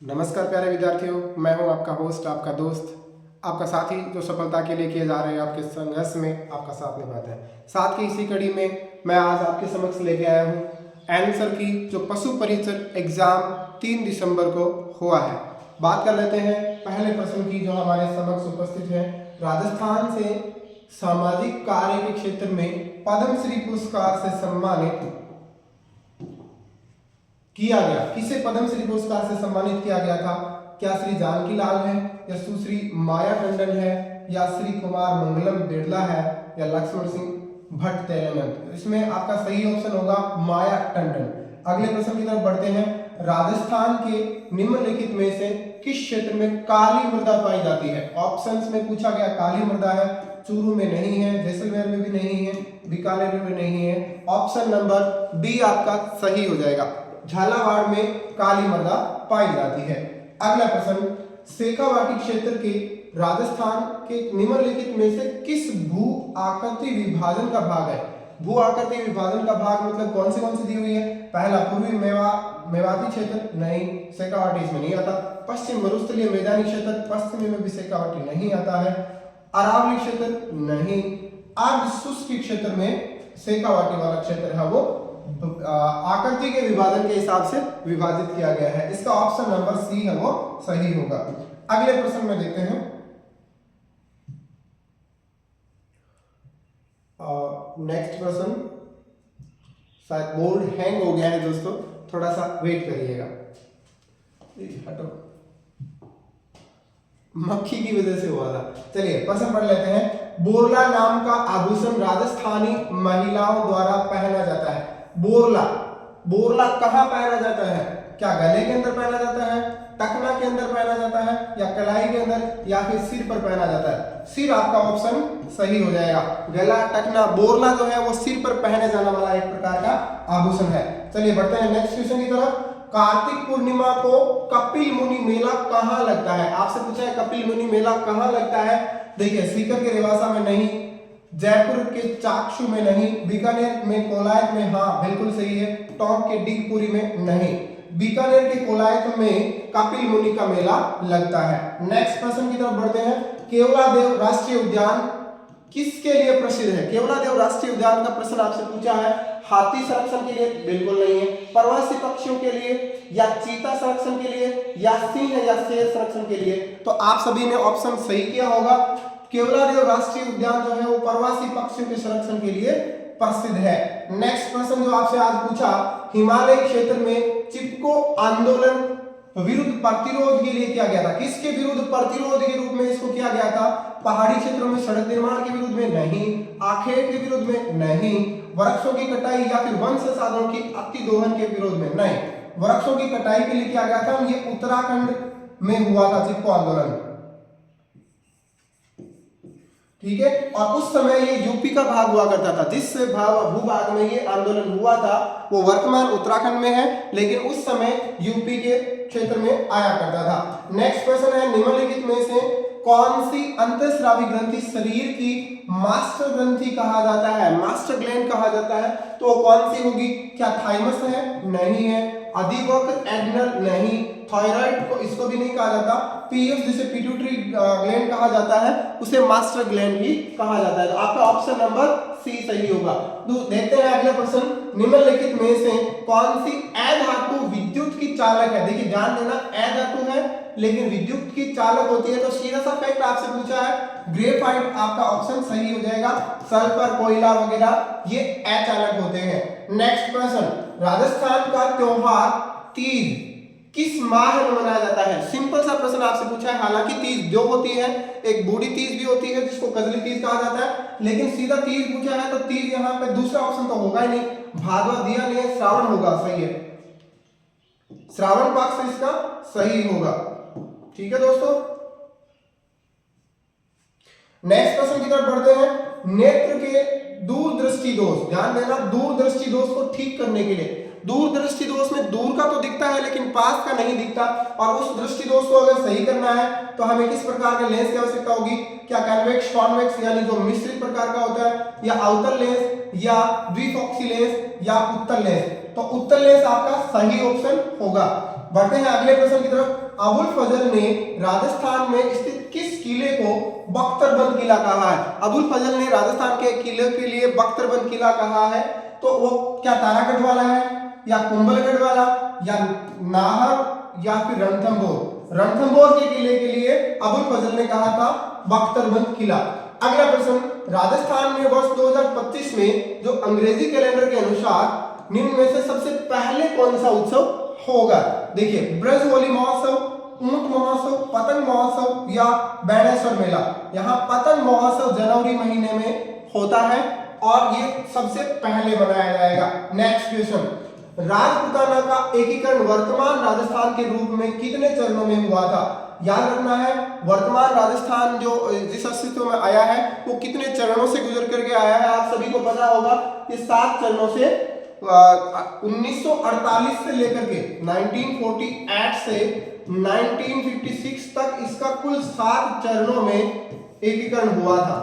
नमस्कार प्यारे विद्यार्थियों, मैं हूं आपका होस्ट, आपका दोस्त, आपका साथी जो सफलता के लिए किए जा रहे हैं आपके संघर्ष में आपका साथ निभाते हैं। साथ की इसी कड़ी में मैं आज आपके समक्ष लेके आया हूं आंसर की जो पशु परीक्षक एग्जाम 3 दिसंबर को हुआ है। बात कर लेते हैं पहले प्रश्न की जो हमारे समक्ष उपस्थित है। राजस्थान से सामाजिक कार्य के क्षेत्र में पद्मश्री पुरस्कार से सम्मानित किया गया, किसे पद्मश्री पुरस्कार से सम्मानित किया गया था? क्या श्री जानकी लाल है, या सुश्री माया टंडन है, या श्री कुमार मंगलम बिरला है, या लक्ष्मण सिंह भट्ट तेलंगन? इसमें आपका सही ऑप्शन होगा माया टंडन। अगले प्रश्न की तरफ बढ़ते हैं। राजस्थान के निम्नलिखित में से किस क्षेत्र में काली मृदा पाई जाती है? ऑप्शंस में पूछा गया काली मृदा है, चूरू में नहीं है, जैसलमेर में भी नहीं है, बीकानेर में नहीं है। ऑप्शन नंबर डी आपका सही हो जाएगा, झालावाड़ में काली मृदा पाई जाती है। अगला प्रश्न, शेखावाटी क्षेत्र के राजस्थान के निम्नलिखित में से किस भू आकृति विभाजन का भाग है? भू आकृति विभाजन का भाग मतलब कौन सी दी हुई है? पहला पूर्वी मेवाती क्षेत्र, नहीं, शेखावाटी इसमें नहीं आता। पश्चिम मरुस्थलीय मैदानी क्षेत्र, पश्चिमी में भी शेखावाटी नहीं आता है। अरावली क्षेत्र नहीं। अर्ध शुष्क क्षेत्र में शेखावाटी वाला क्षेत्र है वो आकृति के विभाजन के हिसाब से विभाजित किया गया है। इसका ऑप्शन नंबर सी है वो सही होगा। अगले प्रश्न में देखते हैं। नेक्स्ट प्रश्न, शायद बोर्ड हैंग हो गया है दोस्तों, थोड़ा सा वेट करिएगा। हटो, मक्खी की वजह से हुआ था। चलिए प्रश्न पढ़ लेते हैं। बोरला नाम का आभूषण राजस्थानी महिलाओं द्वारा पहना जाता है। बोरला, बोरला कहाँ पहना जाता है? क्या गले के अंदर पहना जाता है, टखना के अंदर पहना जाता है, या कलाई के अंदर, या फिर सिर पर पहना जाता है? सिर आपका ऑप्शन सही हो जाएगा। गला, टखना, बोरला जो है वो सिर पर पहने जाने वाला एक प्रकार का आभूषण है। चलिए बढ़ते हैं नेक्स्ट क्वेश्चन की तरफ। कार्तिक पूर्णिमा को कपिल मुनि मेला कहाँ लगता है? आपसे पूछा है कपिल मुनि मेला कहाँ लगता है। देखिए, सीकर के रेवासा में नहीं, जयपुर के चाक्षु में नहीं, बीकानेर में कोलायत में हाँ बिल्कुल सही है, टोंक के डिगपुरी में नहीं, बीकानेर के कोलायत में कपिल मुनि का मेला लगता है। नेक्स्ट प्रश्न की तरफ बढ़ते हैं। केवलादेव राष्ट्रीय उद्यान किसके लिए प्रसिद्ध है? केवलादेव राष्ट्रीय उद्यान का प्रश्न आपसे पूछा है। हाथी संरक्षण के लिए? बिल्कुल नहीं है। प्रवासी पक्षियों के लिए, या चीता संरक्षण के लिए, या सिंह या शेर संरक्षण के लिए? तो आप सभी ने ऑप्शन सही किया होगा। केवलादेव राष्ट्रीय उद्यान जो है वो प्रवासी पक्षियों के संरक्षण के लिए प्रसिद्ध है। नेक्स्ट प्रश्न जो आपसे आज पूछा, हिमालय क्षेत्र में चिपको आंदोलन विरुद्ध प्रतिरोध के लिए किया गया था। किसके विरुद्ध प्रतिरोध के रूप में इसको किया गया था? पहाड़ी क्षेत्रों में सड़क निर्माण के विरुद्ध में नहीं, आखेट के विरुद्ध में नहीं, वृक्षों की कटाई या फिर वन संसाधनों की अतिदोहन के विरोध में नहीं, वृक्षों की कटाई के लिए किया गया था। ये उत्तराखंड में हुआ था चिपको आंदोलन, ठीक है। और उस समय ये यूपी का भाग हुआ करता था। जिस भूभाग में ये आंदोलन हुआ था वो वर्तमान उत्तराखंड में है, लेकिन उस समय यूपी के क्षेत्र में आया करता था। नेक्स्ट क्वेश्चन है, निम्नलिखित में से कौन सी अंतःस्रावी ग्रंथि शरीर की मास्टर ग्रंथि कहा जाता है, मास्टर ग्लैंड कहा जाता है? तो कौन सी होगी? क्या थाइमस है? नहीं है। अधिवक्र एड्रिनल? नहीं। थायराइड को इसको भी नहीं कहा जाता। पीएफ जिसे पिट्यूटरी ग्लैंड कहा जाता है उसे मास्टर ग्लैंड भी कहा जाता है। तो आपका ऑप्शन नंबर सी सही होगा। तो देखते हैं अगला प्रश्न। निम्नलिखित में से कौन सी अ धातु विद्युत की चालक है? देखिए ध्यान देना, अ धातु है लेकिन विद्युत की चालक होती है। तो सीधा सा फैक्ट आपसे पूछा है, ग्रेफाइट आपका ऑप्शन सही हो जाएगा। सल्फर, कोयला वगैरह ये अचालक होते हैं। नेक्स्ट प्रश्न, राजस्थान का त्योहार तीज किस माह में मनाया जाता है? सिंपल सा प्रश्न आपसे पूछा है। हालांकि तीज दो होती है, एक बूढ़ी तीज भी होती है जिसको कजली तीज कहा जाता है, लेकिन सीधा तीज पूछा है तो तीज यहाँ पे दूसरा ऑप्शन तो होगा ही नहीं। भादवा दिया नहीं है, श्रावण होगा, सही है, श्रावण पक्ष इसका सही होगा, ठीक है दोस्तों। नेक्स्ट प्रश्न की तरफ बढ़ते हैं। नेत्र के दूरदृष्टि दोष, ध्यान देना, दूरदृष्टि दोष को ठीक करने के लिए, दूरदृष्टि दोष में दूर का तो दिखता है लेकिन पास का नहीं दिखता, और उस दृष्टि दोष को अगर सही करना है तो हमें किस प्रकार के लेंस की आवश्यकता होगी? क्या कन्वेक्स, कॉन्वेक्स यानी जो मिश्रित प्रकार का होता है, या अवतल लेंस, या द्विफॉक्सी लेंस, या उत्तल लेंस? तो उत्तल लेंस आपका सही ऑप्शन होगा। बढ़ते हैं अगले प्रश्न की तरफ। अबुल फजल ने राजस्थान में स्थित किस किले को बख्तरबंद किला कहा है? अबुल फजल ने राजस्थान के किले के लिए बख्तरबंद किला कहा है, तो वो क्या तारागढ़ वाला है, या कुंभलगढ़ वाला, या नाहर, या फिर रणथंभौर? रणथंभौर के किले के लिए अबुल फजल ने कहा था बख्तरबंद किला। अगला प्रश्न, राजस्थान में वर्ष 2025 में जो अंग्रेजी कैलेंडर के अनुसार निम्न में से सबसे पहले कौन सा उत्सव होगा? देखिए, ब्रजवोली महोत्सव, ऊंट महोत्सव, पतंग महोत्सव या बैनेश्वर मेला। यहाँ पतंग महोत्सव जनवरी महीने में होता है और ये सबसे पहले बनाया जाएगा। नेक्स्ट क्वेश्चन, राजपूताना का एकीकरण वर्तमान राजस्थान के रूप में कितने चरणों में हुआ था? याद रखना है, वर्तमान राजस्थान जो जिस अस्तित्व में आया है वो कितने चरणों से गुजर करके आया है, आप सभी को पता होगा। ये 7 चरणों से 1948 से लेकर के 1948 से 1956 तक इसका कुल 7 चरणों में एकीकरण हुआ था।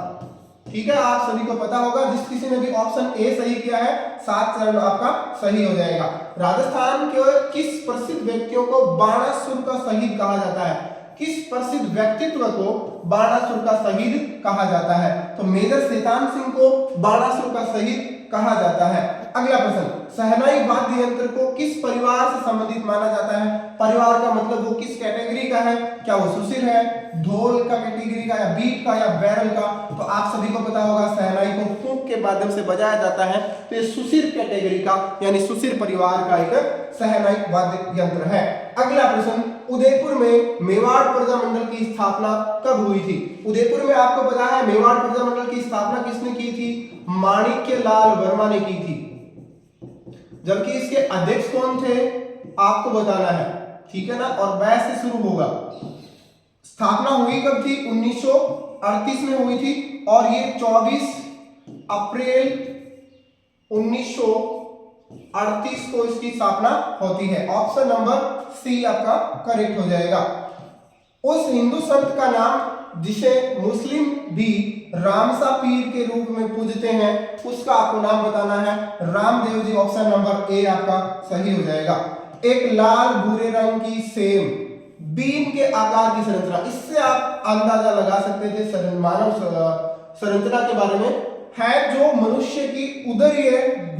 ठीक है, आप सभी को पता होगा। जिस किसी ने भी ऑप्शन ए सही किया है, 7 चरण आपका सही हो जाएगा। राजस्थान के किस प्रसिद्ध व्यक्तियों को बाणासुर का शहीद कहा जाता है? किस प्रसिद्ध व्यक्तित्व को बाणासुर का शहीद कहा जाता है? तो मेजर शैतान सिंह को बाणासुर का शहीद कहा जाता है। अगला प्रश्न, शहनाई वाद्य यंत्र को किस परिवार से संबंधित माना जाता है? परिवार का मतलब वो किस कैटेगरी का है? क्या वो सुशिर है, ढोल का कैटेगरी का, या बीट का, या बैरल का? तो आप सभी को पता होगा शहनाई को फूंक के माध्यम से बजाया जाता है, तो ये सुशिर कैटेगरी का यानी सुशिर परिवार का एक शहनाई वाद्य यंत्र है। अगला प्रश्न, उदयपुर में मेवाड़ प्रजामंडल की स्थापना कब हुई थी? उदयपुर में आपको पता है मेवाड़ प्रजामंडल की स्थापना किसने की थी? माणिक्य लाल वर्मा ने की थी। जबकि इसके अध्यक्ष कौन थे आपको बताना है, ठीक है ना, और बैच से शुरू होगा। स्थापना हुई कब थी? 1938 में हुई थी और ये 24 अप्रैल 1938 को इसकी स्थापना होती है। ऑप्शन नंबर सी आपका करेक्ट हो जाएगा। उस हिंदू संत का नाम जिसे मुस्लिम भी रामसा पीर के रूप में पूजते हैं, उसका आपको नाम बताना है। Ramdev ji, option number A आपका सही हो जाएगा। एक लाल भूरे रंग की सेम बीन के आकार की संरचना, इससे आप अंदाजा लगा सकते थे मानव संरचना के बारे में, है जो मनुष्य की उदरीय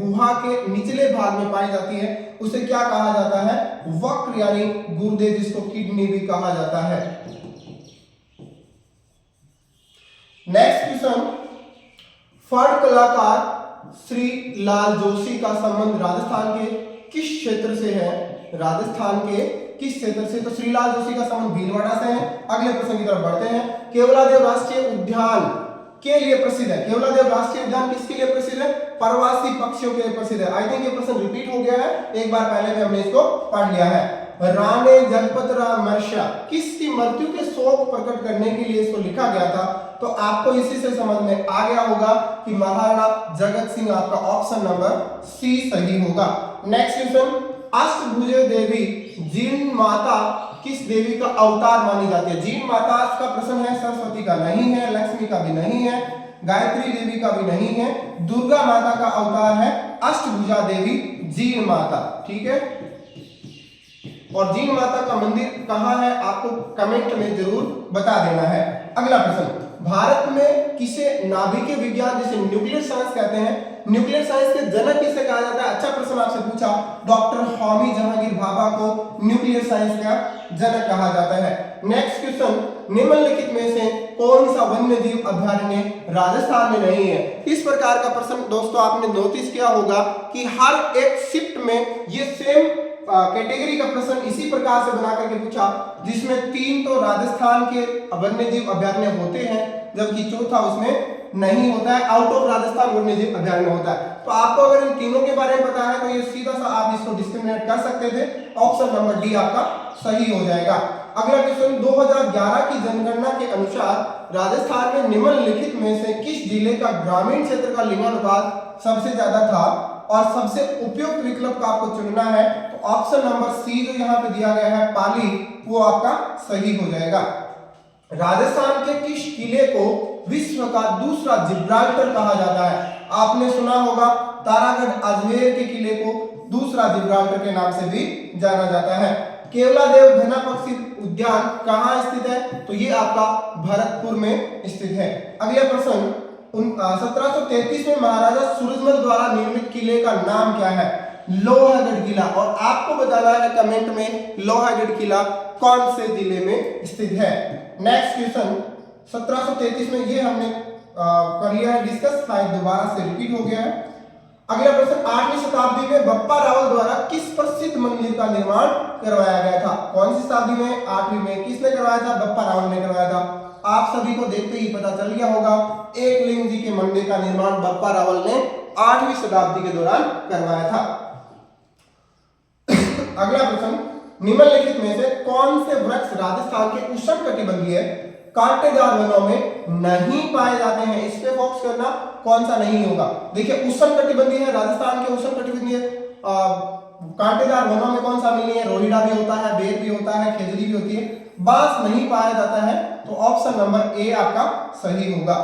गुहा के निचले भाग में पाई जाती है, उसे क्या कहा जाता है? वक्र यानी गुर्दे, जिसको किडनी भी कहा जाता है। नेक्स्ट क्वेश्चन, फर्ड कलाकार श्री लाल जोशी का संबंध राजस्थान के किस क्षेत्र से है? राजस्थान के किस क्षेत्र से? तो श्री लाल जोशी का संबंध भीलवाड़ा से है। अगले प्रश्न की तरफ बढ़ते हैं। केवलादेव राष्ट्रीय उद्यान के लिए प्रसिद्ध है। केवलादेव राष्ट्रीय उद्यान किसके लिए प्रसिद्ध है? प्रवासी पक्षियों के लिए प्रसिद्ध है। आई थिंक ये प्रश्न रिपीट हो गया है, एक बार पहले भी हमने इसको पढ़ लिया है। राणे जगपत राम मर्ष्या किसकी मृत्यु के शोक प्रकट करने के लिए इसको लिखा गया था? तो आपको इसी से समझ में आ गया होगा कि महाराणा जगत सिंह, आपका ऑप्शन नंबर सी सही होगा। नेक्स्ट क्वेश्चन, अष्टभुजा देवी जीन माता किस देवी का अवतार मानी जाती है? जीन माता का प्रश्न है, सरस्वती का नहीं है, लक्ष्मी का भी नहीं है, गायत्री देवी का भी नहीं है, दुर्गा माता का अवतार है अष्टभुजा देवी जीन माता। ठीक है, और जीन माता का मंदिर कहाँ है आपको कमेंट में जरूर बता देना है। अगला प्रश्न, भारत में किसे नाभिकीय विज्ञान जिसे न्यूक्लियर साइंस कहते हैं, न्यूक्लियर साइंस के जनक किसे कहा जाता है? अच्छा प्रश्न आपसे पूछा। डॉक्टर होमी जहांगीर भाभा को न्यूक्लियर साइंस का जनक कहा जाता है। नेक्स्ट क्वेश्चन, निम्नलिखित में से कौन सा वन्य जीव अभयारण्य राजस्थान में नहीं है? इस प्रकार का प्रश्न दोस्तों आपने नोटिस किया होगा कि हर एक शिफ्ट में ये सेम कैटेगरी का प्रश्न इसी प्रकार से बना करके पूछा, जिसमें 3 तो राजस्थान के वन्यजीव अभयारण्य होते हैं, जबकि चौथा उसमें नहीं होता है, आउट ऑफ राजस्थान वन्यजीव अभयारण्य होता है। तो आपको अगर इन तीनों के बारे में पता है तो ये सीधा सा आप इसको डिस्क्रिमिनेट कर सकते थे। ऑप्शन नंबर डी आपका सही हो जाएगा। अगला क्वेश्चन, 2011 की जनगणना के अनुसार राजस्थान में निम्नलिखित में से किस जिले का ग्रामीण क्षेत्र का लिंगानुपात सबसे ज्यादा था और सबसे उपयुक्त विकल्प का आपको चुनना है? तो ऑप्शन नंबर सी जो यहाँ पे दिया गया है पाली, वो आपका सही हो जाएगा। राजस्थान के किस किले को विश्व का दूसरा जिब्राल्टर कहा जाता है? आपने सुना होगा तारागढ़ अजमेर के किले को दूसरा जिब्राल्टर के नाम से भी जाना जाता है। केवलादेव घना पक्षी उद्यान कहाँ स्थित है? तो ये आपका भरतपुर में स्थित है। अगला प्रश्न, 1733 में महाराजा सूरजमल द्वारा निर्मित किले का नाम क्या है? लोहागढ़ किला। और आपको बताना है कमेंट में लोहागढ़ किला कौन से जिले में स्थित है। नेक्स्ट क्वेश्चन, 1733 में ये हमने कर लिया है डिस्कस, शायद दोबारा से रिपीट हो गया है। अगला प्रश्न, 8वीं शताब्दी में बप्पा रावल द्वारा किस प्रसिद्ध मंदिर का निर्माण करवाया गया था? कौन सी शताब्दी में? 8वीं में। किसने करवाया था? बप्पा रावल ने करवाया था। आप सभी को देखते ही पता चल गया होगा, एकलिंग जी के मंदिर का निर्माण बप्पा रावल ने 8वीं शताब्दी के दौरान करवाया था। अगला प्रश्न, निम्नलिखित में से कौन से वृक्ष राजस्थान के उष्णकटिबंधीय कांटेदार वनों में नहीं पाए जाते हैं? इस पे फोकस करना, कौन सा नहीं होगा। देखिए उष्णकटिबंधीय है, राजस्थान के उष्णकटिबंधीय कांटेदार वनों में कौन सा नहीं है? रोहिड़ा भी होता है, बेर भी होता है, खेजड़ी भी होती है, बांस नहीं पाया जाता है। तो ऑप्शन नंबर ए आपका सही होगा।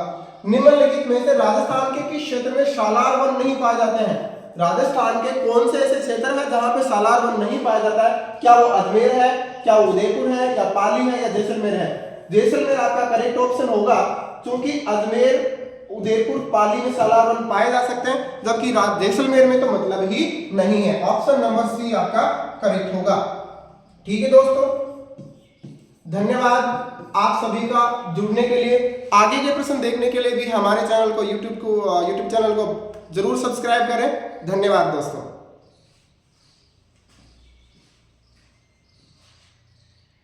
निम्नलिखित में से राजस्थान के किस क्षेत्र में सालार वन नहीं पाए जाते हैं? राजस्थान के कौन से ऐसे क्षेत्र है जहां पे सालार वन नहीं पाया जाता है? क्या वो अजमेर है, क्या उदयपुर है, या पाली है, या जैसलमेर है? जैसलमेर आपका करेक्ट ऑप्शन होगा, क्योंकि अजमेर, उदयपुर, पाली में सालार वन पाए जा सकते हैं, जबकि जैसलमेर में तो मतलब ही नहीं है। ऑप्शन नंबर सी आपका करेक्ट होगा। ठीक है दोस्तों, धन्यवाद आप सभी का जुड़ने के लिए। आगे के प्रश्न देखने के लिए भी हमारे चैनल को यूट्यूब चैनल को जरूर सब्सक्राइब करें। धन्यवाद दोस्तों।